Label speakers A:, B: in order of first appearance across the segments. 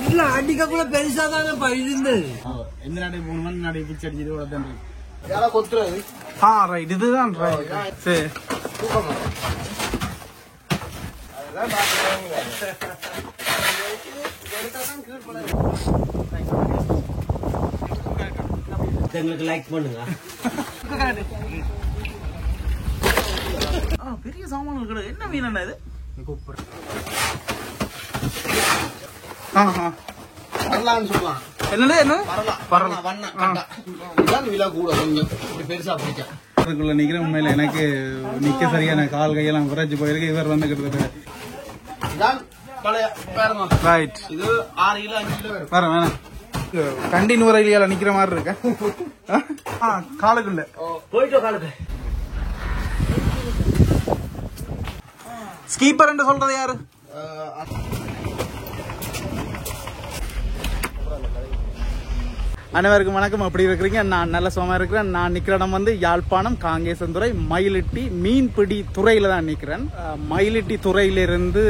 A: இல்ல அடிக்க கூட பெருசா தானே பயிருந்து
B: எந்த நாட்டுக்கு போகணுமா நாட்டுக்கு பிச்சை அடிச்சுட்டு வளர்த்து
A: யாரா கொத்துறது
B: ரைட் இதுதான் சரி
A: எங்களுக்கு லைக் பண்ணுங்க
B: பெரிய சாமான்கள் கிடையாது என்ன மீன் என்ன இது
A: சொல்லலாம்
B: என்னது என்ன
A: விலை கூட கொஞ்சம் பெருசா பிடிச்சா
B: அதுக்குள்ள நிக்கிற உண்மையில எனக்கு நிக்க சரியான கால் கையெல்லாம் குறைச்சு போயிருக்கு இவர் வந்து கிட்டத்தட்ட ரைட்
A: இது 6 கிலோ 5 கிலோ வரும்
B: வேற வேணாம் கண்டின் உரையில நிக்கிற மாதிரி இருக்க காலுக்குள்ள
A: போயிட்டோ காலுக்கு
B: ஸ்கீப்பர் என்று சொல்றது யாரு அனைவருக்கும் வணக்கம். அப்படி இருக்கிறீங்க? நான் நல்ல சுகமா இருக்கிறேன். நான் நிக்கிற இடம் வந்து யாழ்ப்பாணம் காங்கேசன்துறை மயிலிட்டி மீன்பிடி துறையில தான் நிக்கிறேன். மயிலிட்டி துறையிலிருந்து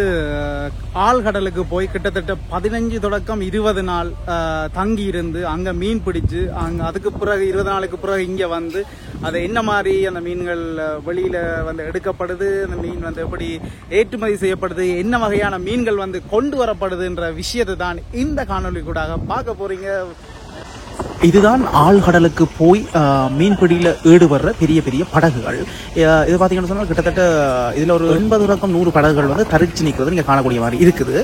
B: ஆழ்கடலுக்கு போய் கிட்டத்தட்ட 15 தொடக்கம் 20 நாள் தங்கி இருந்து அங்க மீன் பிடிச்சு அங்க அதுக்கு பிறகு 20 நாளுக்கு பிறகு இங்க வந்து அது என்ன மாதிரி அந்த மீன்கள் வெளியில வந்து எடுக்கப்படுது, அந்த மீன் வந்து எப்படி ஏற்றுமதி செய்யப்படுது, என்ன வகையான மீன்கள் வந்து கொண்டு வரப்படுதுன்ற விஷயத்தை தான் இந்த காணொலி கூட பார்க்க போறீங்க. இதுதான் ஆழ்கடலுக்கு போய் மீன்பிடியில ஈடுபடுற பெரிய பெரிய படகுகள். இது பாத்தீங்கன்னு சொன்னா கிட்டத்தட்ட இதுல ஒரு 80 தொடக்கம் 100 படகுகள் வந்து தரிச்சு நிற்கிறது நீங்க காணக்கூடிய மாதிரி இருக்குது.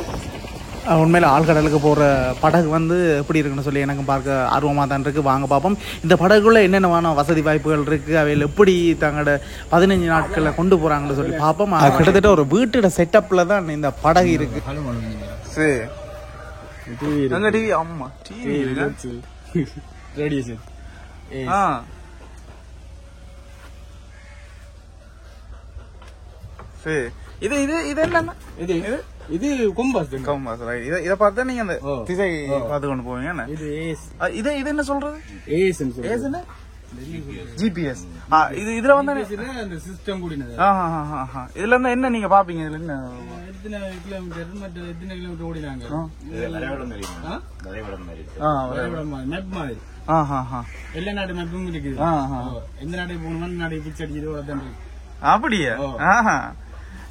B: உண்மையில ஆழ்கடலுக்கு போற படகு வந்து எப்படி இருக்குன்னு சொல்லி எனக்கு பார்க்க ஆர்வமா தான் இருக்கு. வாங்க பார்ப்போம் இந்த படகுல என்னென்ன வசதி வாய்ப்புகள் இருக்கு, அவையில் எப்படி தங்களோட 15 நாட்கள்ல கொண்டு போறாங்கன்னு சொல்லி பார்ப்போம். கிட்டத்தட்ட ஒரு வீட்டோட செட்டப்ல தான் இந்த படகு இருக்கு. சரி டிவி ஆமா டிவி
A: ரேடியேஷன்
B: சரி இது இது இது என்ன
A: இது கொம்பாஸ்
B: இத பார்த்தா நீங்க அந்த திசை பார்த்து கொண்டு போவீங்க. இது இது என்ன சொல்றது? ஜிபிஎஸ். இதுல வந்து
A: அந்த சிஸ்டம் கூடினது.
B: இதுல இருந்து என்ன நீங்க பாப்பீங்க? இதுல என்ன
A: எத்தனை கிலோமீட்டர் மற்ற எத்தனை கிலோமீட்டர் ஓடினாங்க மேப் மாதிரி எல்லா நாட்டு மேப்பும் இருக்குது. எந்த நாட்டுக்கு போகணுமா நாட்டுக்கு பிச்சை அடிச்சுட்டு வளர்த்து
B: அப்படியா?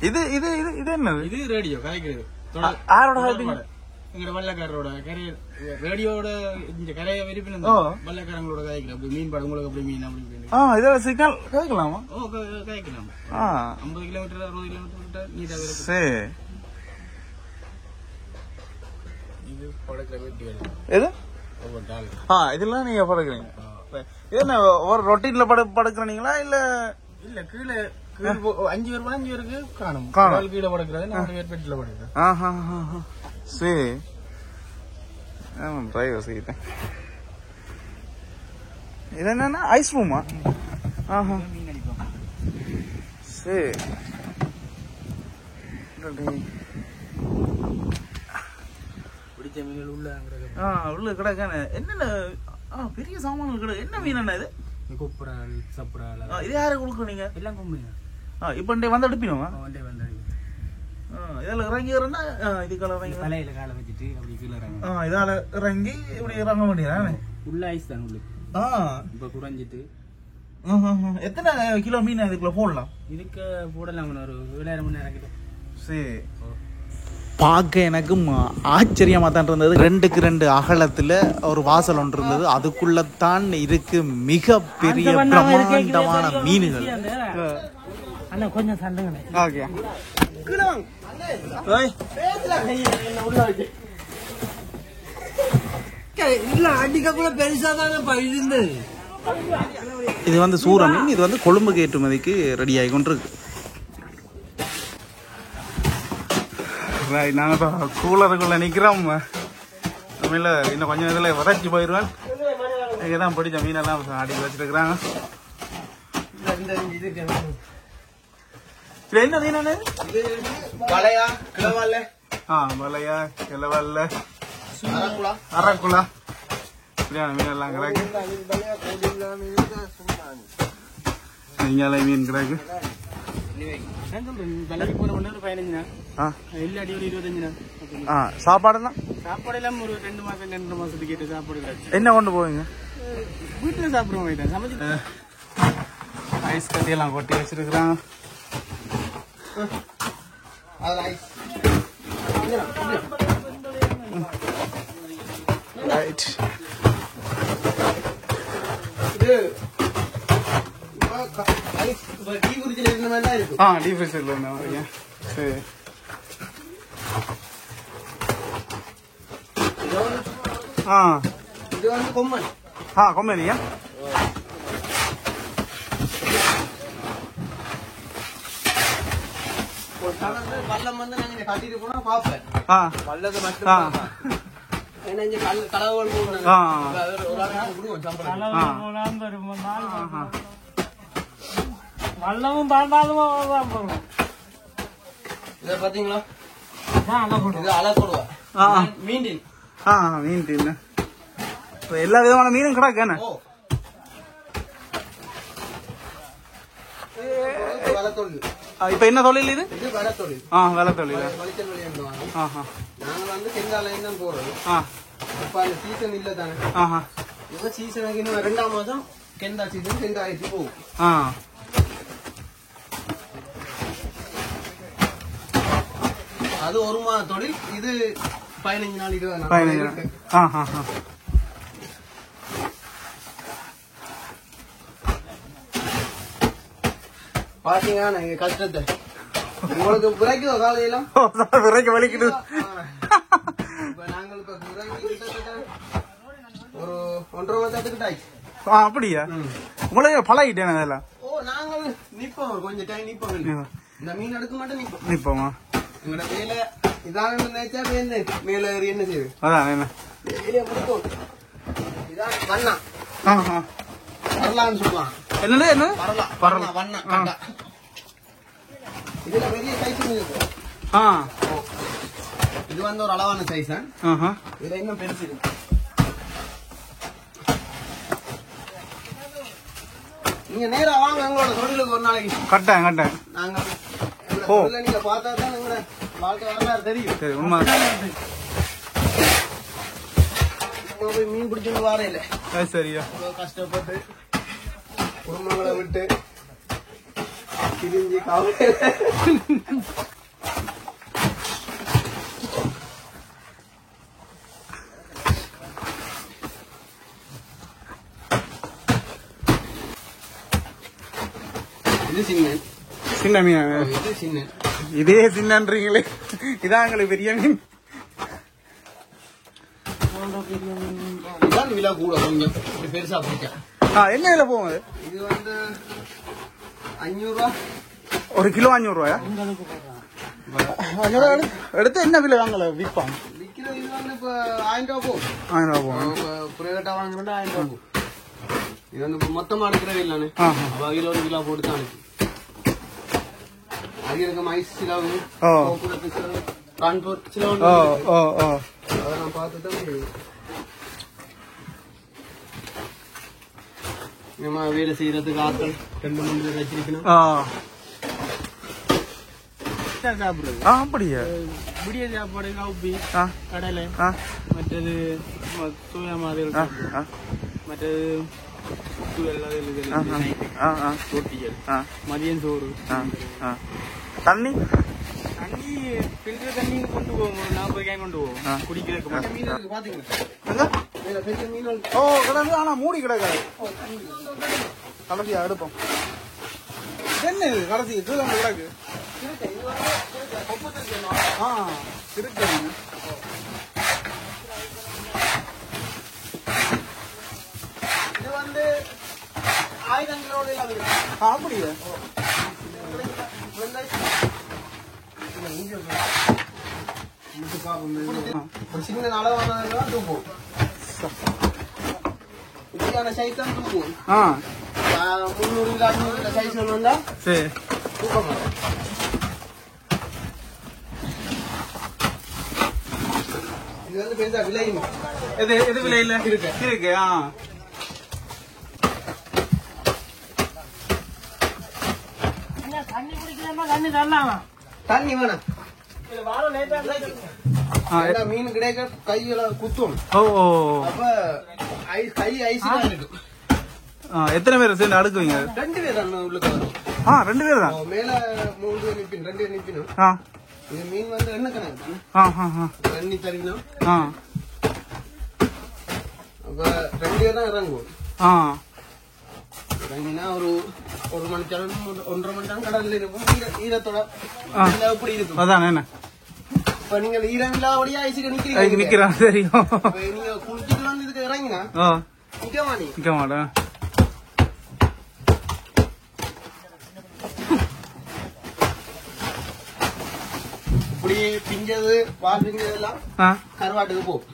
B: இது இது இது இது என்னது?
A: இது ரேடியோ கரைக்கிறது. எங்க வள்ளக்காரரோட கரைய ரேடியோட இந்த கரைய விருப்பின வள்ளக்காரங்களோட கரைக்கிறோம். அப்படி மீன் படம் உங்களுக்கு அப்படி மீன் அப்படி
B: இதோட சிக்னல் கேட்கலாமா?
A: கரைக்கலாம். 50 கிலோமீட்டர் 60 கிலோமீட்டர் நீட்டா
B: சரி.
A: இது படக்கிற வீட்டு
B: எது இதெல்லாம் நீங்க படுக்கிறீங்க? என்ன ஒரு ரொட்டீன்ல படுக்கிறீங்களா இல்ல?
A: இல்ல கீழே 5 பேருக்கு காணும் கீழே படுக்கிறது 4 பேர் பெட்டில படுக்கிறது.
B: சரி டிரைவர் செய்யிட்டேன். இது என்னன்னா ஐஸ் ரூமா? சரி
A: பிடிச்ச மீன்கள்
B: உள்ள கிடக்கான என்னென்ன பெரிய சாமான்கள் கிடக்கு. என்ன மீன் என்ன இது?
A: குப்புறால் சப்புறால்.
B: இது யாரு கொடுக்குறீங்க?
A: எல்லாம் கும்பிடுங்க.
B: இப்ப வந்து எடுப்பினோமா?
A: வந்து
B: இதெல்லாம் இறங்கிடுறா இதுக்கால
A: தலையில காலை வச்சுட்டு அப்படி கீழே இறங்க.
B: இதால இறங்கி இப்படி இறங்க வேண்டியதானே?
A: உள்ள ஐஸ் தான் உள்ள. இப்ப குறைஞ்சிட்டு
B: எத்தனை கிலோ மீன் இதுக்குள்ள போடலாம்?
A: இதுக்கு போடலாம் ஒரு 7,000 மணி நேரம் கிட்ட.
B: சரி. பார்க்க எனக்கும் ஆச்சரியமா தான் இருந்தது. 2க்கு 2 அகலத்துல ஒரு வாசல் ஒன்று இருந்தது. அதுக்குள்ளத்தான் இருக்கு மிக பெரிய பிரம்மாண்டமான மீன்கள்.
A: கொஞ்சம் சண்டைங்க. அடிக்க கூட பெருசா தானே பயிர்ந்து.
B: இது வந்து சூற மீன். இது வந்து கொழும்புக்கு ஏற்றுமதிக்கு ரெடி ஆகி கொண்டிருக்கு. நாங்க இப்போ கூலருக்குள்ள நிக்கிறோம். தமிழ்ல இன்னும் கொஞ்சம் இதுல வறட்சி போயிடுவேன். இங்கதான் பிடிச்ச மீனெல்லாம் அடி வச்சிருக்கிறாங்க. என்ன மீன்?
A: வலையா கிளவால
B: வலையா கிளவல்ல அரக்குலா இப்படியான மீனெல்லாம் கிடக்கு. இங்கால மீன் கிடக்கு.
A: விலைக்கு போன ஒன்று ஒரு 15 இல்லாடி ஒரு 25.
B: சாப்பாடுலாம்
A: சாப்பாடு எல்லாம் ஒரு 2 மாசம் 2 மாசத்துக்கு கேட்டு சாப்பாடு
B: என்ன கொண்டு போவீங்க?
A: வீட்டுல சாப்பிடுவோம். சமைச்சு
B: ஐஸ் கட்டியெல்லாம் கொட்டி வச்சிருக்கிறாங்க. சரி
A: இது வந்து கொம்மன்.
B: கொம்பனியா?
A: வல்லம் வந்து நாங்க கட்டிட்டு போனா பாப்பேன். வல்லது மட்டும் கலவல் வல்லமும் பாண்டாலும் இத பாத்தீங்களா? இது அலக்கொடுவா மீன்.
B: மீன் தின்னு எல்லா விதமான மீனும் கிடக்கு. இப்ப என்ன தொழில் இது?
A: வேலை தொழில்.
B: வேலை தொழில்.
A: நாங்க வந்து செங்காலையும் தான் போறோம். இப்ப அந்த சீசன் இல்ல தானே. இப்ப சீசனுக்கு இன்னும் 2ஆம் மாதம் கெண்டா சீசன் செங்காய்ச்சி போகும். அது 1 மாத தொழில். இது 15 நாள் 20 நாள். பாத்தீங்கன்னா நாங்க கஷ்டத்தை உங்களுக்கு விரைக்குதோ காலையெல்லாம்
B: விரைக்க வலிக்குது.
A: நாங்கள் இப்ப ஒரு 1.5 மாசத்துக்கிட்ட ஆயிடுச்சு.
B: அப்படியா? உங்களுக்கு பழகிட்டேன் அதெல்லாம்.
A: நாங்கள் நிப்போம், கொஞ்சம் டைம் நிப்போம். இந்த மீன் எடுக்க மட்டும்
B: நிப்போமா?
A: எங்களோட வேலை இதான் நினைச்சா மேல ஏறி என்ன செய்யுது?
B: அதான் என்ன
A: இதான் வண்ணா வரலான்னு சொல்லுவான்.
B: என்னது என்ன
A: பரலா வண்ணா. இதுல பெரிய சைஸ் இருக்கு. இது வந்து ஒரு அளவான சைஸ். இதுல இன்னும் பெருசு இருக்கு. நீங்க நேரா வாங்க எங்களோட தொழிலுக்கு ஒரு நாளைக்கு.
B: கட்டேன்
A: நாங்க நீங்க பார்த்தா தான் எங்களோட வாழ்க்கை வரலாறு தெரியும்.
B: சரி, உண்மை.
A: போய் மீன் பிடிச்சு வார இல்ல.
B: சரியா
A: கஷ்டப்பட்டு குடும்பங்களை விட்டு திரிஞ்சு காவல இது சின்ன
B: மீன்.
A: இது சின்ன.
B: இதே சின்னன்றீங்களே, இதான் எங்களுக்கு பெரிய மீன்.
A: இதான் விலை கூட கொஞ்சம் பெருசா பிடிச்சா.
B: என்ன விலை போகும் அது?
A: இது வந்து 500 ரூபா.
B: ஒரு கிலோ 500 ரூபாயா? எடுத்து என்ன விலை வாங்கல விற்பாங்க?
A: விற்கிறது இது வந்து இப்ப 1000 ரூபா போகும்.
B: 1000 ரூபா போகும்.
A: பிரைவேட்டா வாங்குறோம்னா 1000 ரூபா போகும். இது வந்து மொத்தமா எடுக்கிறவே இல்லைன்னு வகையில் 1 கிலோ போட்டு தான் அனுப்பி அது எனக்கு மைஸ் சிலவு கான்பூர் சிலவு அதை நான் பார்த்துட்டு நம்ம வேலை செய்யறதுக்கு ஆட்கள் 2-3 பேர் வச்சிருக்கணும். சாப்பிடுறது
B: அப்படியா?
A: விடிய சாப்பாடு கவுப்பி கடலை மற்றது சோயா மாதிரி மற்றது ரொட்டிகள் மதியம் சோறு
B: தண்ணி
A: ஃபில்டர் தண்ணி கொண்டு போவோம். 40 கேன் கொண்டு போவோம் குடிக்கிறதுக்கு. மீன் பாத்தீங்களா?
B: ஆனா மூடி கிடக்காது. கடைசியா எடுப்போம். என்ன இது கடைசி கிடக்கு இருக்கு.
A: இது வந்து 1000 கிலோட
B: அப்படியா?
A: சின்ன அளவானதான் தூக்கும். இப்படியான சைஸ் தான் தூக்கும். 300 கிலோ 500 கிலோ சைஸ் வந்தா
B: சரி
A: தூக்க மாட்டேன். இது வந்து பெருசா விலையும்
B: எது விலையில இருக்கு.
A: தண்ணி வேணாம் மீன் கிடைக்க கையில குத்தும். அப்ப கை ஐஸ் இருக்கு.
B: எத்தனை பேர் சேர்ந்து அடுக்குவீங்க?
A: 2 பேர் தான் உள்ளுக்கு வரும்.
B: 2 பேர் தான்.
A: மேல 3 பேர் நிப்பின் 2 பேர் நிப்பினும். இது மீன் வந்து என்ன கணக்கு தண்ணி தரணும். அப்ப 2 பேர் தான் இறங்குவோம். இறங்கினா ஒரு 1 மணி நேரம் 1.5 மணி நேரம் கடல்ல இருக்கும். ஈரத்தோட எப்படி இருக்கும்
B: அதான் என்ன.
A: இப்ப நீங்க ஈரம் இல்லாதபடியா ஐசுக்கு
B: நிக்கிறோம். தெரியும்.
A: நீங்க குளிச்சுட்டு வந்து இதுக்கு இறங்கினா நிக்க மாட்டேன். இப்படி பிஞ்சது பால் பிஞ்சது எல்லாம் கருவாட்டுக்கு போகும்.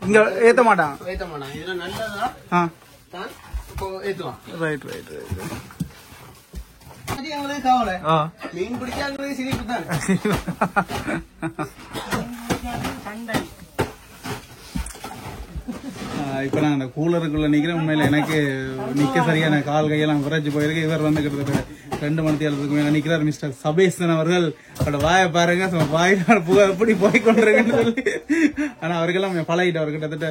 B: இங்க ஏத்த மாட்டான்.
A: இதுல நல்லதா தான் இப்போ ஏத்துவான்.
B: ரைட்.
A: எங்களுக்கு கவலை மீன் பிடிக்க எங்களுக்கு சிரிப்பு தான்.
B: இப்ப நான் அந்த கூலருக்குள்ள நிக்கிறேன். உண்மையில எனக்கு நிக்க சரியான கால் கையெல்லாம் விரைச்சு போயிருக்கு. இவர் வந்து கிட்டத்தட்ட 2 மணி நேரத்துக்கு மேல நிக்கிறார். மிஸ்டர் சபேசன் அவர்கள் வாய பாருங்க, வாயினால் புகை எப்படி போய்கொண்டிருக்குன்னு சொல்லி. ஆனா அவருக்கெல்லாம் பழகிட்டு அவர் கிட்டத்தட்ட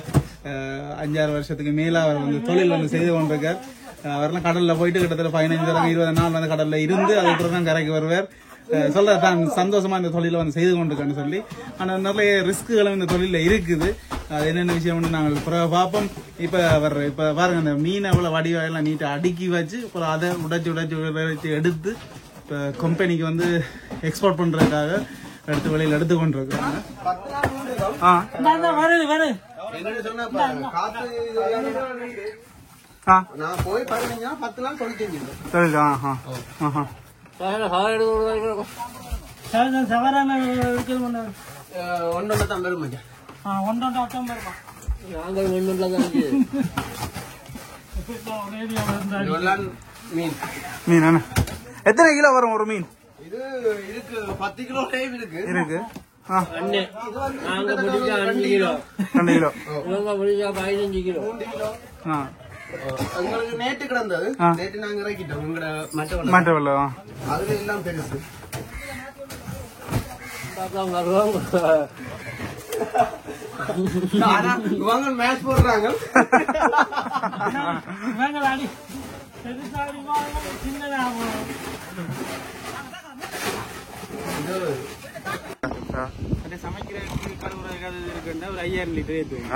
B: 5-6 வருஷத்துக்கு மேல அவர் வந்து தொழில் வந்து செய்து கொண்டிருக்கார். அவரெல்லாம் கடல்ல போயிட்டு கிட்டத்தட்ட 15-20 நாள் வந்து கடல்ல இருந்து அதுக்கப்புறம் தான் கரைக்கு வருவார். சொல்ற தான் சந்தோஷமா இந்த தொழில வந்து செய்து கொண்டிருக்கான்னு சொல்லி. ஆனா நிறைய ரிஸ்க்குகளும் இந்த தொழில இருக்குது. அது என்னென்ன விஷயம் நாங்கள் பார்ப்போம். இப்ப பாருங்க அந்த மீனை அவ்வளவு வடிவெல்லாம் நீட்டா அடுக்கி வச்சு அப்புறம் அதை உடைச்சு எடுத்து இப்ப கம்பெனிக்கு வந்து எக்ஸ்போர்ட் பண்றதுக்காக எடுத்து வெளியில எடுத்து கொண்டிருக்காங்க.
A: நான் போய் 10 நாள் தொழில்
B: மீன் எத்தனை கிலோ வரும் ஒரு மீன்?
A: இது இருக்கு 10 கிலோ இருக்கு.
B: 2 கிலோ.
A: உங்களுக்கு நேற்று கிடந்தது. நேற்று நாங்க இறக்கிட்டோம். உங்களோட
B: மற்ற
A: அதுல எல்லாம் பெருசு. இவங்க மேட்ச் போடுறாங்க.
B: சமைக்கிற கழுவுற இருக்குன்னா ஒரு 5000 லிட்டர் ஏற்றுவோம்.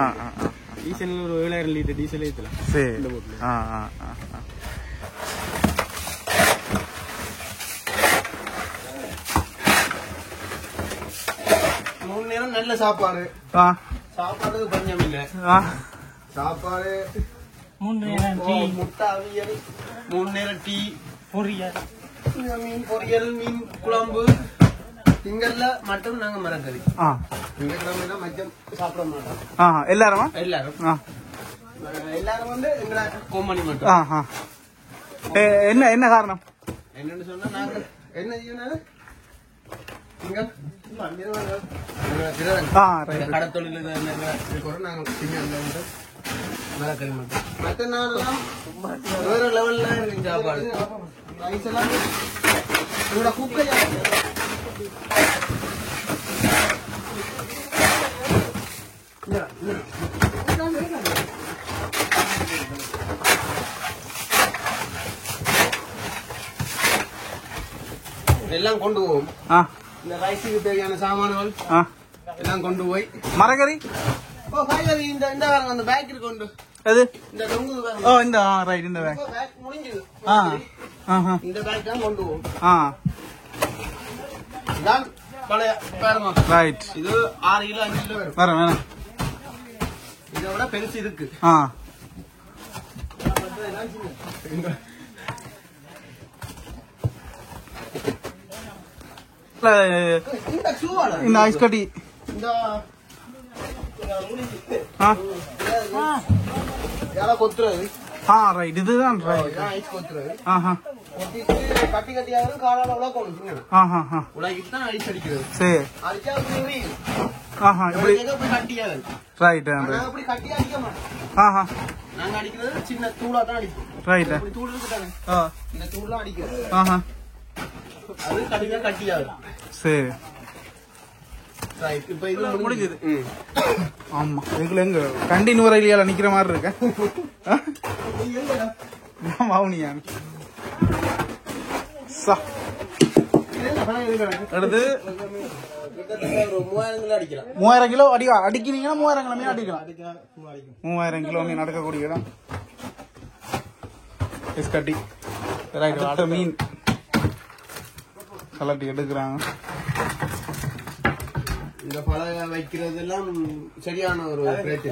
B: டீசல் ஒரு 7000 லிட்டர் டீசல் ஏற்றலாம்.
A: மூணு நேரம் நல்ல சாப்பாடு. சாப்பாடு பஞ்சம் இல்ல. சாப்பாடு 3 நேரம் டீ, முட்டை அவியல், 3 நேரம் டீ, பொரியல், மீன் பொரியல், மீன் குழம்பு. திங்கள்ல மட்டும் நாங்க மரக்கறி. திங்கக்கிழமை மச்சம் சாப்பிட மாட்டோம்.
B: எல்லாரும்
A: வந்து எங்களை கோமணி மட்டும்.
B: என்ன காரணம்
A: என்னன்னு சொன்னா நாங்க என்ன செய்யணும் கடத்தொழில் நாங்க மரக்கறி மட்டும். மற்ற நாளெல்லாம் வேற லெவல்ல இருக்கு சாப்பாடு. ரைஸ் எல்லாம் உங்களோட குக்கையா எல்லாம் கொண்டு போவோம். இந்த ரைஸுக்கு தேவையான சாமான்கள் எல்லாம் கொண்டு போய்
B: மரக்கறி
A: காய்கறி இந்த அந்த பேக் கொண்டு இந்த தொங்கு
B: இந்த ரைட் இந்த பேக்
A: முடிஞ்சது. இந்த பேக் தான் கொண்டு போவோம். இதான் பழைய பேரமா.
B: ரைட்.
A: இது 6 கிலோ 5 கிலோ வரும்.
B: வேணும்.
A: இதை விட பெருசு இருக்கு.
B: இந்த ஐஸ் கட்டி
A: கொத்துறது.
B: ரைட். இதுதான்
A: ஐஸ் கொத்துறது. கட்டி கட்டியாவது காலால உலகிட்டு தான் ஐஸ் அடிக்கிறது.
B: சரி.
A: அடிச்சா கட்டியாது.
B: ரைட்.
A: அப்படி கட்டி அடிக்க மாட்டோம். நாங்க அடிக்கிறது சின்ன தூளா தான் அடிப்போம்.
B: ரைட்.
A: தூள் இருக்குதானே, இந்த தூள்லாம் அடிக்கிறது. அது கடிஞ்சா கட்டியாகும்.
B: சரி
A: இப்ப இது முடிஞ்சது.
B: ஆமா இதுக்குள்ள எங்க கண்டினியூ வரையில நிக்கிற மாதிரி இருக்க மாவுனியா அடுத்து 3000 கிலோ அடிக்கிறீங்கன்னா 3000 கிலோ மீன் அடிக்கலாம். 3000 கிலோ மீன் நடக்கக்கூடிய இடம் கட்டி அடுத்த மீன் கலட்டி எடுக்கிறாங்க.
A: இந்த பழக வைக்கிறது எல்லாம் சரியான ஒரு ரேட்.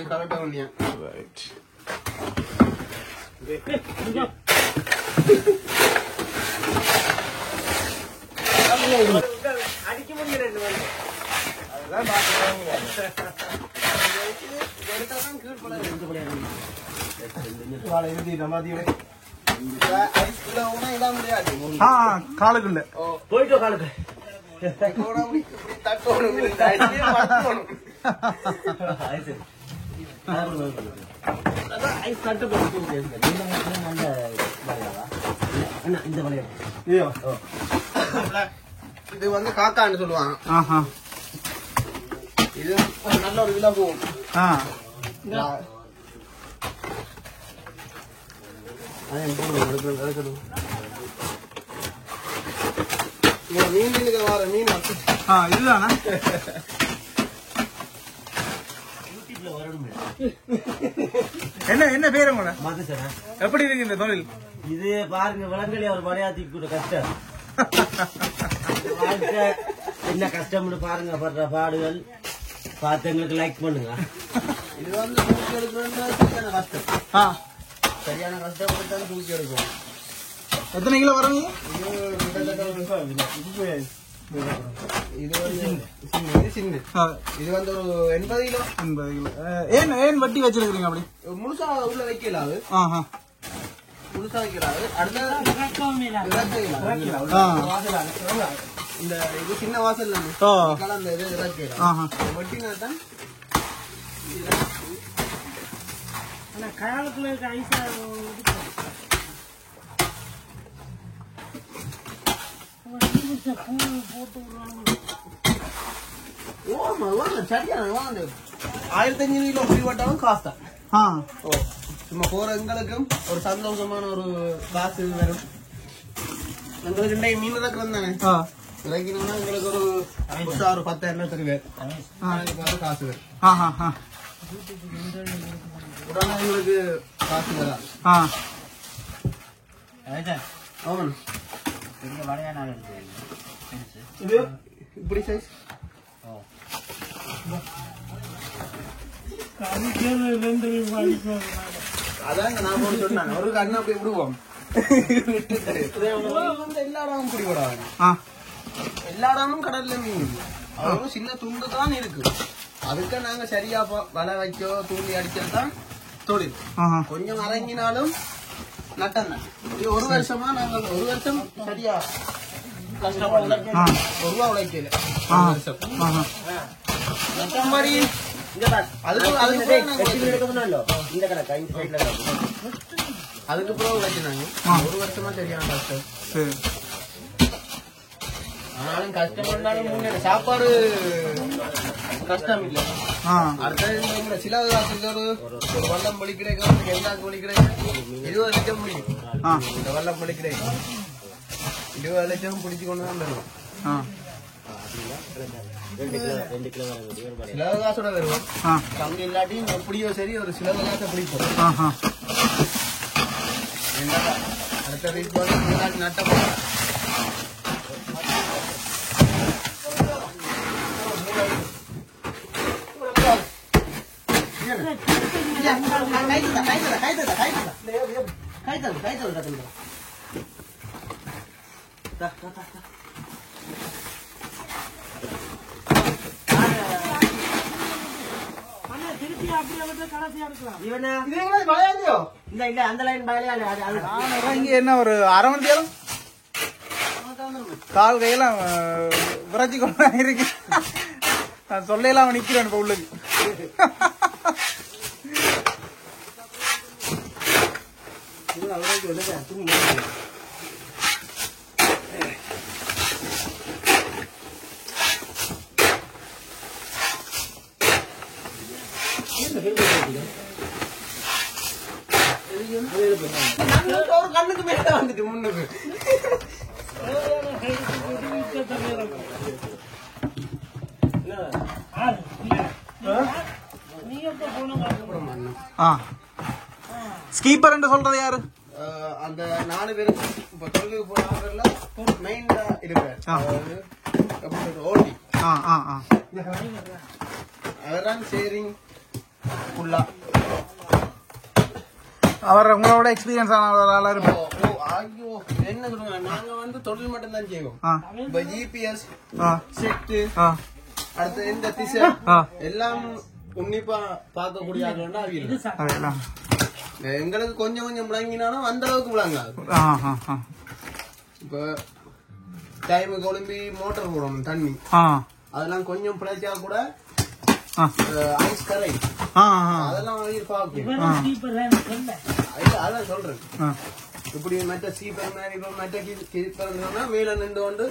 A: கரெக்டா வண்டியா அடிக்க முடியும்.
B: காலுக்குள்ள
A: போயிட்டோம் காலுக்கு இது வந்து காக்கான்னு சொல்லுவாங்க. இது நல்ல ஒரு விலை போகும். மீன் வர மீன்
B: இதுதானா என்ன பேரு உங்களோட? எப்படி இருக்கு இந்த தொழில்?
C: இது பாருங்க விலங்குகளே ஒரு மலையாத்தி கூட கஷ்டம் என்ன கஷ்டம்னு பாருங்க படுற பாடுகள் பார்த்து எங்களுக்கு லைக் பண்ணுங்க.
A: இது வந்து தூக்கி எடுக்கிறது கஷ்டம். சரியான கஷ்டப்பட்டு தூக்கி எடுக்கும்.
B: எத்தனை கிலோ வரும்?
A: இது வந்து ஒரு 80 கிலோ.
B: 80 கிலோ. ஏன் வட்டி வச்சிருக்கீங்க அப்படி?
A: முழுசா உள்ள வைக்கல அது. முழுசா வைக்கிறாரு. இந்த இது சின்ன வாசல் அந்த இது இறக்கலாம். வட்டினா தான்
C: காலத்துல இருக்க ஐசா
A: சரியான 1500 கிலோ ஃப்ரீ வாட்டாலும் காசு தான். சும்மா போற எங்களுக்கும் ஒரு சந்தோஷமான ஒரு காசு வரும். எங்களுக்கு ரெண்டே மீன் இறக்குறது தானே இறக்கினோம்னா எங்களுக்கு ஒரு 10,000 தருவேன். காசு வரும். உடனே எங்களுக்கு காசு வராது. ஆமாம் இப்படி சைஸ் அதான் நான் போட்டு சொன்னாங்க. ஒரு கண்ணு அப்படி விடுவோம். எல்லா இடமும் குடி விடாங்க. எல்லா இடமும் கடல்ல மீன் அவ்வளவு சின்ன துண்டு தான் இருக்கு. அதுக்கு நாங்க சரியா வலை வைக்கோ தூண்டி அடிச்சதுதான் தொழில். கொஞ்சம் இறங்கினாலும் நட்டம் தான். ஒரு வருஷமா நாங்க ஒரு வருஷம் சரியா கஷ்டப்பட ரூபா உழைக்கல. மற்றபடி அதுக்கு பிறகு உழைச்சினாங்க. ஒரு வருஷமா சரியான கஷ்டம். ஆனாலும் கஷ்டப்பட்டாலும் முன்னேற சாப்பாடு கஷ்டம் இல்லை. அடுத்தது சில ஒரு வல்லம் பலி கிடைக்கும். எல்லாருக்கும் பலி கிடைக்கும். 20 லட்சம் முடியும். இந்த வல்லம் பலி கிடைக்கும். 20 லட்சம் பிடிச்சு கொண்டு தான் வருவோம். சிலவு காசோட வருவோம். கம்மி இல்லாட்டியும் எப்படியோ சரி ஒரு சிலவு காசை பிடிப்போம். அடுத்த வீட்டு வந்து நட்ட
C: அந்த லைன்
B: இங்க என்ன ஒரு அரை மணி நேரம் கால் கையெல்லாம் விரைச்சி கொண்டு இருக்கு. நான் சொல்லையெல்லாம் நிக்கிறேன் இப்ப உள்ளது.
A: கண்ணுக்கு மேல வந்துட்டு முன்னுக்கு
B: ஸ்கீப்பர் என்று சொல்றது யாரு?
A: அந்த 4 பேரும் இப்ப தொழிலுக்கு போனவங்கல மெயின்ல இருப்பாரு. ஓடி அவர்தான் ஷேரிங் ஃபுல்லா.
B: அவர் உங்களோட எக்ஸ்பீரியன்ஸ் ஆனவரால இருப்பார்.
A: ஐயோ என்ன சொல்லுங்க, நாங்க வந்து தொழில் மட்டும் தான் செய்வோம். இப்ப ஜிபிஎஸ் செட்டு அடுத்து இந்த திசை எல்லாம் உன்னிப்பா பார்க்கக்கூடிய ஆளுன்னா அவங்க. எங்களுக்கு கொஞ்சம் கொஞ்சம் விளங்கினாலும் அந்த அளவுக்கு விளங்காது. இப்ப டைமுக்கு ஒளிம்பி மோட்டர் போடணும் தண்ணி, அதெல்லாம் கொஞ்சம் பிழைச்சா கூட ஐஸ் கரை அதெல்லாம் அதான் சொல்றேன். இப்படி மற்ற சீப்பர் மாதிரி மற்ற கீப்பர் வேலை நின்று கொண்டு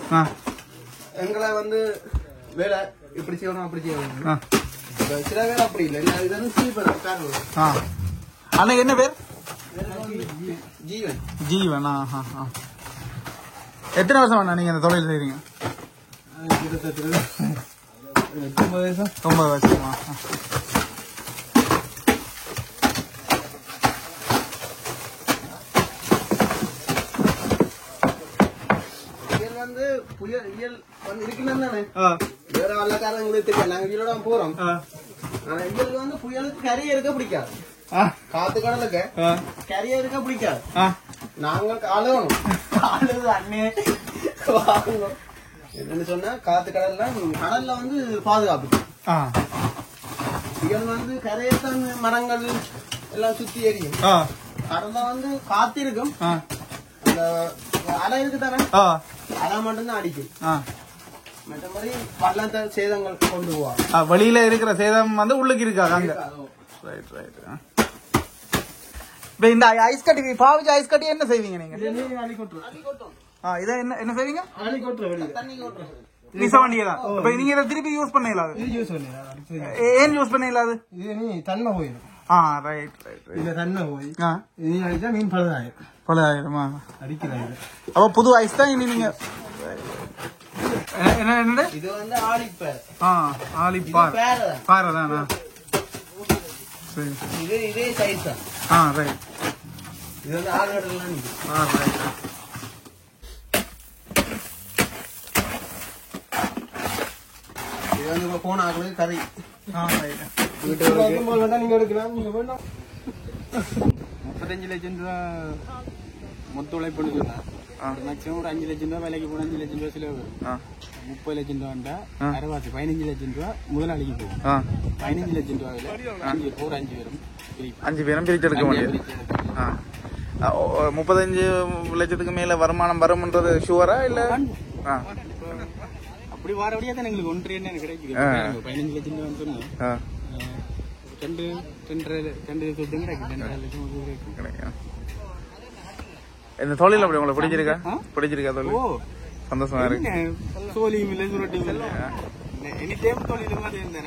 A: எங்களை வந்து வேலை இப்படி செய்யணும் அப்படி செய்யணும். சில வேலை அப்படி இல்லை. இது வந்து சீப்பர் காரணம்.
B: அண்ணா என்ன பேர்?
A: ஜீவன்.
B: ஜீவன். எத்தனை வருஷம் அண்ணா நீங்க இந்த தொழில் செய்றீங்க? 9 வருஷம். 9 வருஷமா?
A: இயல் வந்து புயல் இயல் வந்து இருக்குன்னு தானே வேற வல்லக்காரங்களுக்கு தெரியும். நாங்க இயலோட போறோம். ஆனா இயலுக்கு வந்து புயலுக்கு கரையை இருக்க பிடிக்காது. காத்து கடலுக்கு கரையை இருக்க பிடிக்காது. நாங்க அழுகணும். அழுது அண்ணே வாங்கணும். என்னன்னு சொன்னா காத்து கடல்ல வந்து பாதுகாப்பு. புயல் வந்து கரையத்தான் மரங்கள் எல்லாம் சுத்தி எரியும். கடல்ல வந்து காத்து இருக்கும். அந்த அலை இருக்கு தானே, அலை மட்டும்தான் அடிக்கும். மற்ற மாதிரி பள்ளத்தை சேதங்கள் கொண்டு போவாங்க.
B: வெளியில இருக்கிற சேதம் வந்து உள்ளுக்கு இருக்காங்க. இந்த ஐஸ் கட்டி பாவிச்சு ஐஸ் கட்டி என்ன செய்வீங்க நீங்க? இதை என்ன செய்வீங்க? விசவண்டியதான். இப்ப நீங்க இதை திருப்பி யூஸ் பண்ண இயலாது. ஏன் யூஸ் பண்ண இயலாது?
A: இது நீ தன்மை போயிடும்.
B: Right right.
A: இல்ல தன்மை போய் நீ அடிச்சா மீன் பழுதாயிரும்.
B: பழுதாயிருமா?
A: அடிக்கிறாங்க.
B: அப்ப புது ஐஸ் தான் இனி நீங்க என்ன?
A: இது வந்து ஆலிப்பார்.
B: ஆலிப்பார் பாரதானா?
A: இதே சைஸ் தான்.
B: ரைட்.
A: இது வந்து ஆழ்கடல்லாம் நிற்கும்.
B: ரைட்.
A: இது வந்து போன ஆகுது கதை.
C: நீங்க எடுக்கலாம். நீங்க வேண்டாம்.
A: 35 லட்சம் ரூபா மொத்த உழைப்புன்னு சொன்னா மேக்சிமம் ஒரு 5 லட்சம் ரூபா வேலைக்கு போன 5 லட்சம் ரூபா செலவு வரும். 30 லட்சம் ரூபாண்டா அரைவாசி 15 லட்சம் ரூபா முதலாளிக்கு போகும். 15 லட்சம் ரூபாயில 5 பேரும்
B: 5 பேரும் பிரிச்சு எடுக்க முடியாது. 35 லட்சத்துக்கு மேல வருமானம் வரும்ன்றது ஷுவரா இல்ல?
A: அப்படி வாரபடியா தான் எங்களுக்கு 1.5 கிடைக்குது. 15 லட்சம் ரூபான்னு சொன்னா 2 சொத்தும் கிடைக்கும்.
B: இந்த தொழில் அப்படி உங்களுக்கு பிடிச்சிருக்கா? பிடிச்சிருக்கா தொழில்? சந்தோஷமா இருக்கு.
A: சோழியும் இல்லை சுரட்டியும் இல்லை. எனி டைம் தொழில் மாதிரி இருந்தேன்.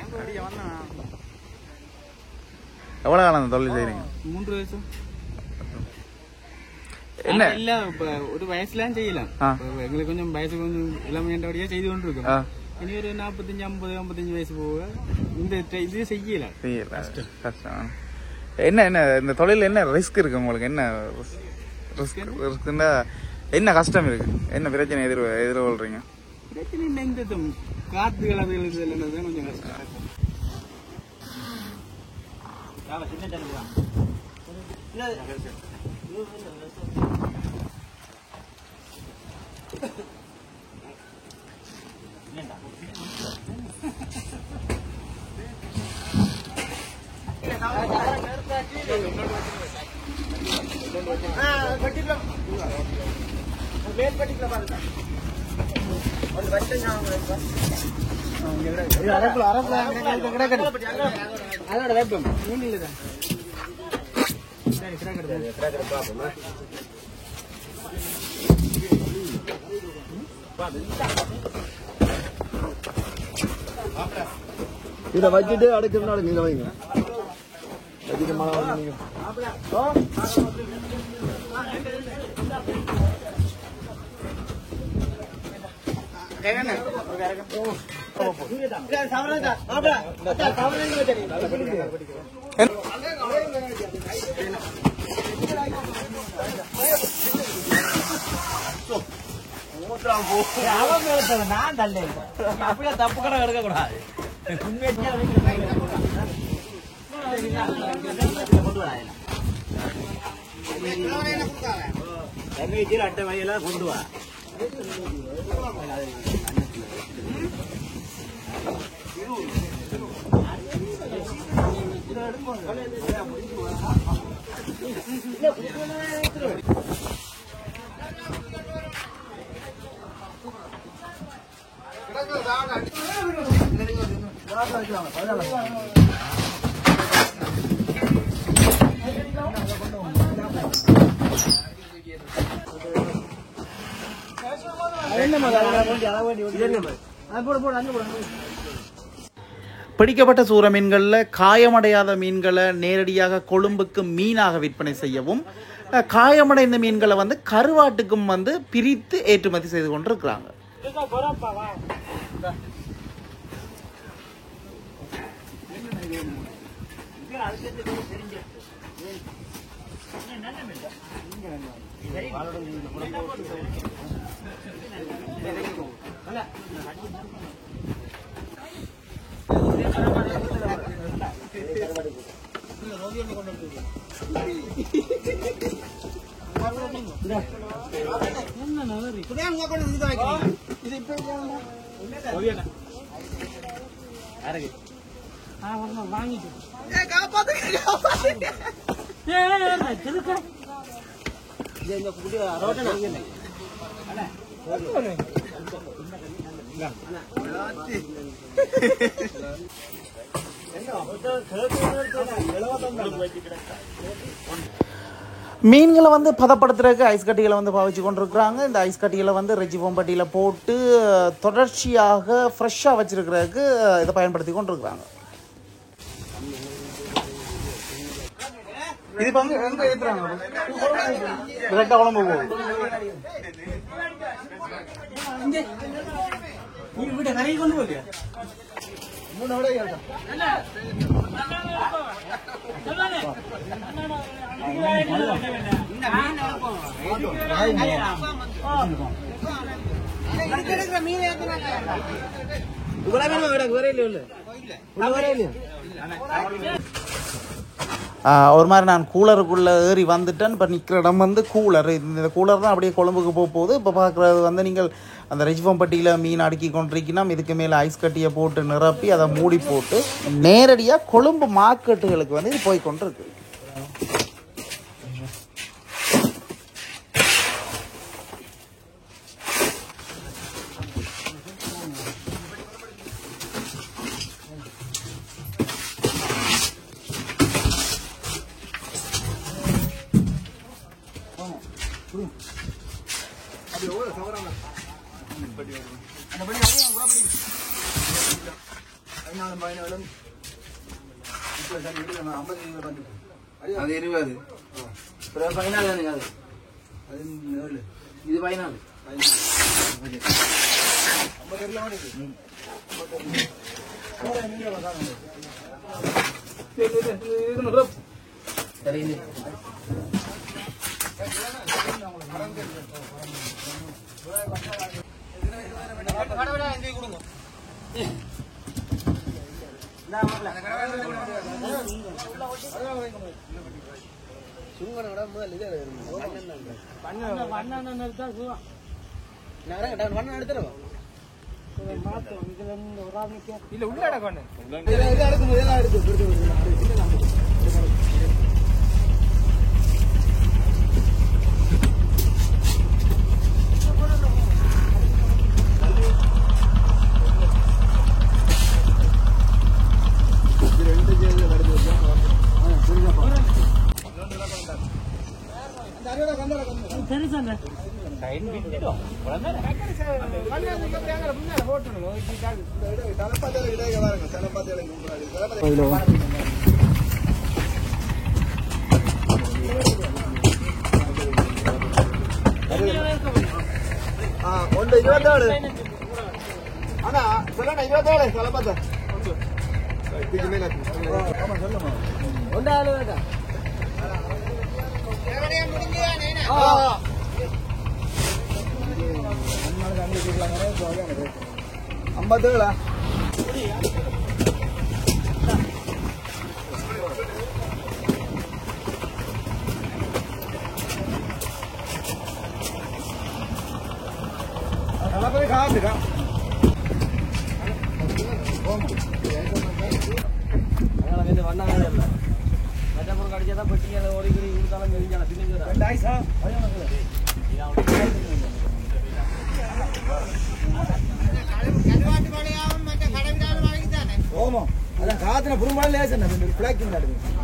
B: எவ்வளவு காலம் அந்த தொழில் செய்றீங்க?
A: 3 வருஷம்.
B: என்ன
A: இல்ல ஒரு வயசுலாம் செய்யலாம். எங்களுக்கு கொஞ்சம் வயசு கொஞ்சம் இளமையண்டபடியா செய்து கொண்டு இருக்கோம். இனி ஒரு 45, 50, 55 வயசு போக இந்த இது செய்யலாம்.
B: கஷ்டம். என்ன இந்த தொழில் என்ன ரிஸ்க் இருக்கு உங்களுக்கு? என்ன ரிஸ்க்னா என்ன கஷ்டம் இருக்கு? என்ன பிரச்சனை எதிர்கொள்றீங்க?
A: பிரச்சனை இல்லை. இந்த காத்துகள் அதுகளுக்கு இல்லைன்னதுதான் கொஞ்சம் கஷ்டம்.
B: அதோட வேப்பம் மீன்
A: இதை வச்சுட்டு அடுக்கிறதுனால நீங்க வைங்க வச்சுட்டு மழை நீங்க
C: நான் தள்ளி அப்படியே தப்பு கடை எடுக்க கூடாது அட்டை வகையெல்லாம் கொண்டு வா
B: பிடிக்கப்பட்ட சூர மீன்களில் காயமடையாத மீன்களை நேரடியாக கொழும்புக்கு மீனாக விற்பனை செய்யவும், காயமடைந்த மீன்களை வந்து கருவாட்டுக்கும் வந்து பிரித்து ஏற்றுமதி செய்து கொண்டிருக்கிறாங்க. மீன்களை வந்து பதப்படுத்துறதுக்கு ஐஸ் கட்டிகளை வந்து பாவிச்சு கொண்டிருக்கிறாங்க. இந்த ஐஸ் கட்டிகளை வந்து ரெஜிபம்பட்டியில் போட்டு தொடர்ச்சியாக ஃப்ரெஷ்ஷாக வச்சிருக்கிறதுக்கு இதை பயன்படுத்தி கொண்டிருக்கிறாங்க. இது வந்து எங்க ஏத்துறாங்க கரெக்டா குழம்பு போகும். வீட்டை கரையை கொண்டு போக ஒரு மாதிரி நான் கூலருக்குள்ள ஏறி வந்துட்டேன். இப்போ நிற்கிற இடம் வந்து கூலர். இந்த கூலர் தான் அப்படியே கொழும்புக்கு போக போகுது. இப்போ பார்க்குறது வந்து நீங்கள் அந்த ரெஜிபம்பட்டியில் மீன் அடுக்கி கொண்டிருக்கீங்கன்னா இதுக்கு மேலே ஐஸ் கட்டியை போட்டு நிரப்பி அதை மூடி போட்டு நேரடியாக கொழும்பு மார்க்கெட்டுகளுக்கு வந்து இது போய் கொண்டிருக்கு.
A: அது 20 இது 14 ஆனா சொல்ல 27 சொல்ல பார்த்தேன் ஐம்பதுங்களா காத்துக்கா கடிச்சாதான் பெட்டிங்க ஓடிக்கிறீங்க கொடுத்தாலும் ஓமோ அதான் காத்துல புறம்பாலும் லேசன் பிளாக்கிங் நடக்குது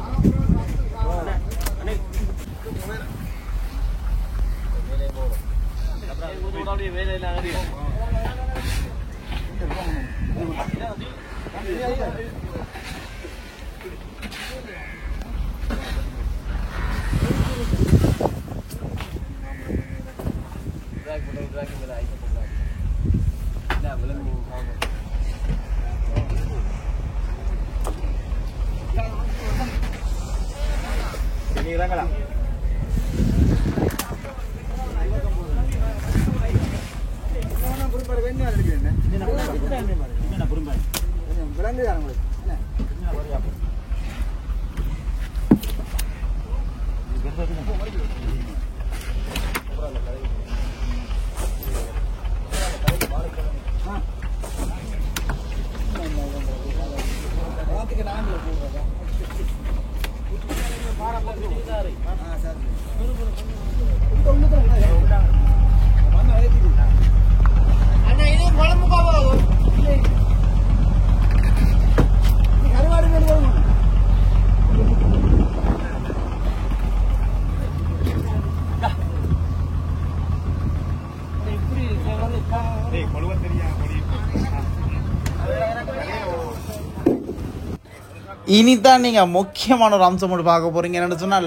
B: இனிதான் நீங்க முக்கியமான ஒரு அம்சம் மட்டும் பார்க்க போறீங்க. என்னன்னு சொன்னா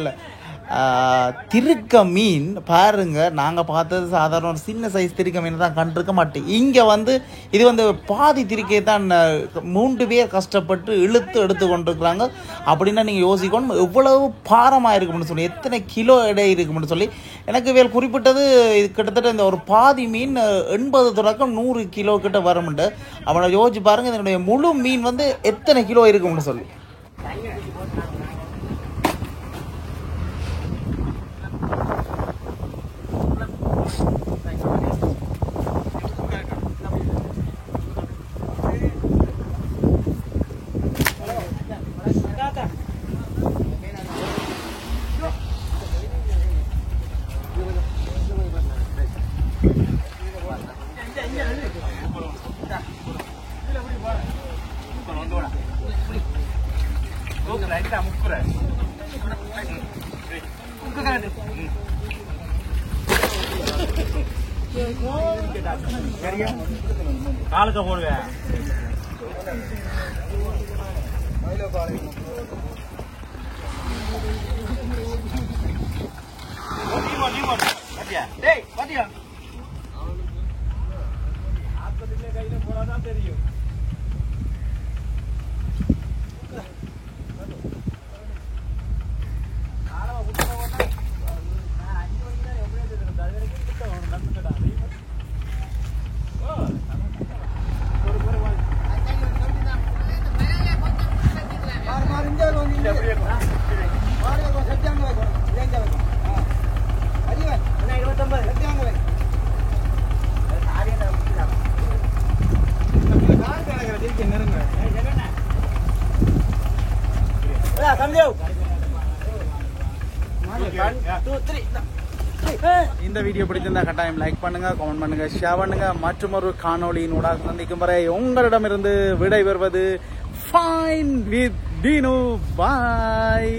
B: திருக்க மீன் பாருங்க, நாங்க பார்த்தது சாதாரண ஒரு சின்ன சைஸ் திருக்க மீன் தான் கண்டிருக்க மாட்டேன். இங்க இது பாதி திருக்கை தான் 3 பேர் கஷ்டப்பட்டு இழுத்து எடுத்து கொண்டிருக்கிறாங்க. அப்படின்னா நீங்க யோசிக்கணும் எவ்வளவு பாரமா இருக்கும்னு சொல்லி, எத்தனை கிலோ எடை இருக்கும்னு சொல்லி. எனக்கு வேல் குறிப்பிட்டது கிட்டத்தட்ட இந்த ஒரு பாதி மீன் 80 தொடக்கம் 100 கிலோ கிட்ட வரும்ண்டு. அவனை யோசிச்சு பாருங்க இதனுடைய முழு மீன் எத்தனை கிலோ இருக்கும்னு சொல்லி.
C: காலத்தை போடுவேன் கையில போறாதான் தெரியும். இந்த வீடியோ பிடிச்சிருந்தா கட்டாயம் லைக் பண்ணுங்க, கமெண்ட் பண்ணுங்க, ஷேர் பண்ணுங்க. மற்றும் ஒரு காணொளியினூட சந்திக்கும் வரை உங்களிடமிருந்து விடை பெறுவது ஃபைன் வித் டீனு. பாய்.